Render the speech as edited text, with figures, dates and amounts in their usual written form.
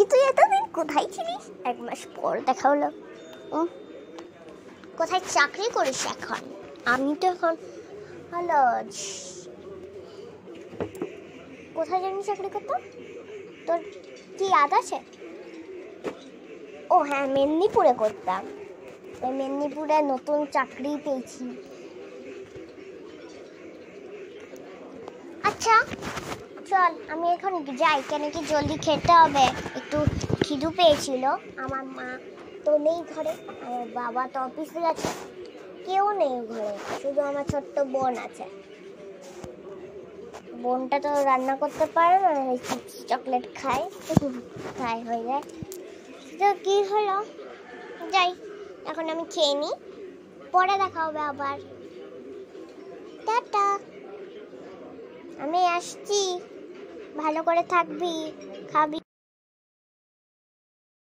তুই এতদিন কোথায় ছিলিস? 1 মাস পর দেখা হলো। কোথায় চাকরি করিস এখন? আমি তো এখন হলো কোথায় জানি চাকরি করতাম, তোর কি ইয়াদ আছে? ও হ্যাঁ, মেদিনীপুরে করতাম। মেদিনীপুরে নতুন চাকরি পেয়েছি। আচ্ছা চল, আমি এখন যাই, কেন কি জলদি খেতে হবে, একটু খিদু পেয়েছিল। আমার মা তো নেই ঘরে, আমার বাবা তো অফিসে গেছে, কেউ নেই ঘরে, শুধু আমার ছোট্ট বোন আছে। বোনটা তো রান্না করতে পারে না, চকলেট খায় খায় হয়ে যায়। তো কি হলো, যাই এখন আমি খেয়ে নিই, পরে দেখা হবে আবার। টাটা, আমি আসছি, ভালো করে থাকবি, খাবি।